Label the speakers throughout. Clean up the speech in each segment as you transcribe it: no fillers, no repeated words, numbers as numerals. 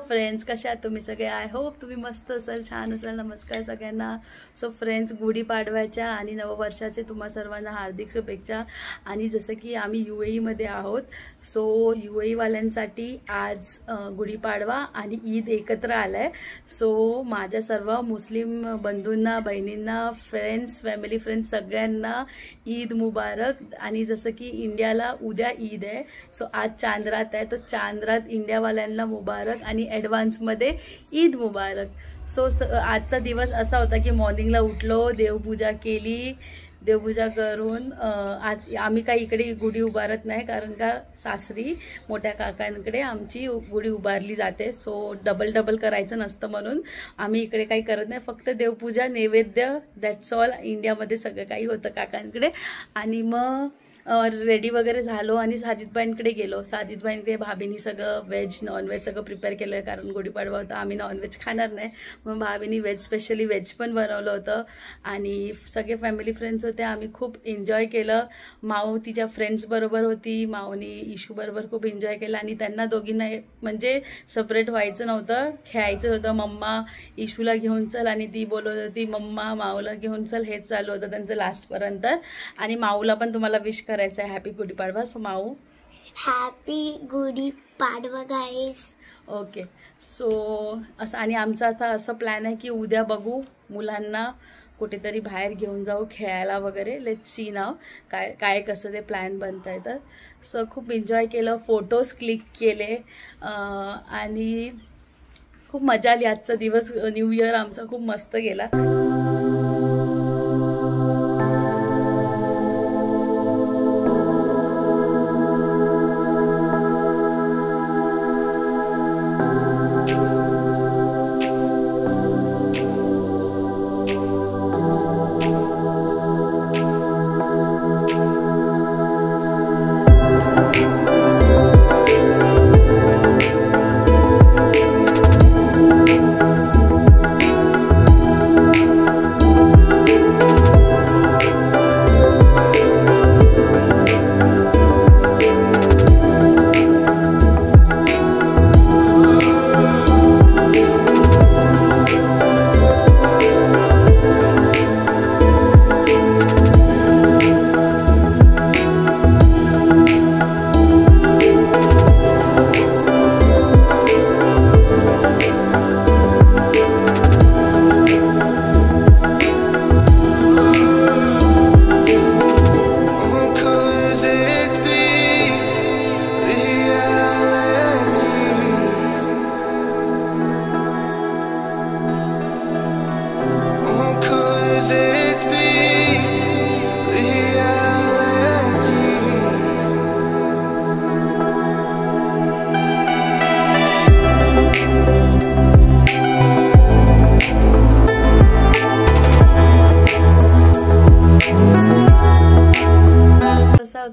Speaker 1: Friends, कशा आहात तुम्ही सगळे? आय होप तुम्ही मस्त असाल, छान असाल. नमस्कार सगळ्यांना. सो फ्रेंड्स, गुढीपाडव्याच्या आणि नववर्षाचे तुम्हा सर्वांना हार्दिक शुभेच्छा. आणि जसं की आम्ही UAE मध्ये आहोत, सो UAE वाल्यांसाठी आज गुढीपाडवा आणि ईद एकत्र आलाय. सो माझ्या सर्व मुस्लिम बंधूंना, बहिणींना, फ्रेंड्स, फॅमिली फ्रेंड्स सगळ्यांना ईद मुबारक. आणि जसं की इंडियाला उद्या ईद आहे, सो आज चांद्रात आहे, तो चांद्रात इंडियावाल्यांना मुबारक आणि ॲडव्हान्समध्ये ईद मुबारक. सो आजचा दिवस असा होता की मॉर्निंगला उठलो, देवपूजा केली. देवपूजा करून आज आम्ही काही इकडे गुढी उभारत नाही, कारण का सासरी मोठ्या काकांकडे आमची गुढी उभारली जाते. सो डबल करायचं नसतं, म्हणून आम्ही इकडे काही करत नाही. फक्त देवपूजा, नैवेद्य, दॅट्स ऑल. इंडियामध्ये सगळं काही होतं काकांकडे. आणि मग रेडी वगैरे झालो आणि साजिदबाईंकडे गेलो. साजिदबाईंकडे भाभीनी सगळं व्हेज नॉनव्हेज सगळं प्रिपेअर केलं, कारण गुढीपाडवा होता, आम्ही नॉनव्हेज खाणार नाही. मग भाभीनी स्पेशली व्हेज पण बनवलं होतं. आणि सगळे फॅमिली फ्रेंड्स होते, आम्ही खूप एन्जॉय केलं. माऊ तिच्या फ्रेंड्स बरोबर होती, माऊनी इशू बरोबर खूप एन्जॉय केलं. आणि त्यांना दोघींना म्हणजे सेपरेट व्हायचं नव्हतं, खेळायचं होतं. मम्मा इशूला घेऊन चल, आणि ती बोलत होती मम्मा माऊला घेऊन चल. हेच चालू होतं त्यांचं लास्टपर्यंत. आणि माऊला पण तुम्हाला विश करायचं आहे हॅपी गुढीपाडवा. सो माऊ,
Speaker 2: happy Gudi Padwa guys.
Speaker 1: Okay. So असं, आणि आमचा आता असं प्लॅन आहे की उद्या बघू, मुलांना कुठेतरी बाहेर घेऊन जाऊ खेळायला वगैरे. लेट्स सी नाव काय कसं ते प्लॅन बनत आहे. तर सो खूप एन्जॉय केलं, फोटोज क्लिक केले आणि खूप मजा आली. आजचा दिवस न्यू इयर आमचा खूप मस्त गेला.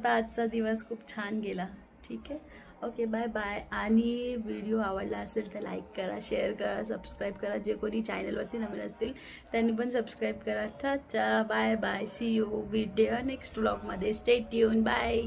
Speaker 1: आजचा दिवस खूप छान गेला. ठीक आहे, ओके, बाय बाय. आणि व्हिडिओ आवडला असेल तर लाईक करा, शेअर करा, सबस्क्राईब करा. जे कोणी चॅनलवरती नवीन असतील त्यांनी पण सबस्क्राईब करा. चा bye bye. See you video next व्लॉगमध्ये. Stay tune. बाय.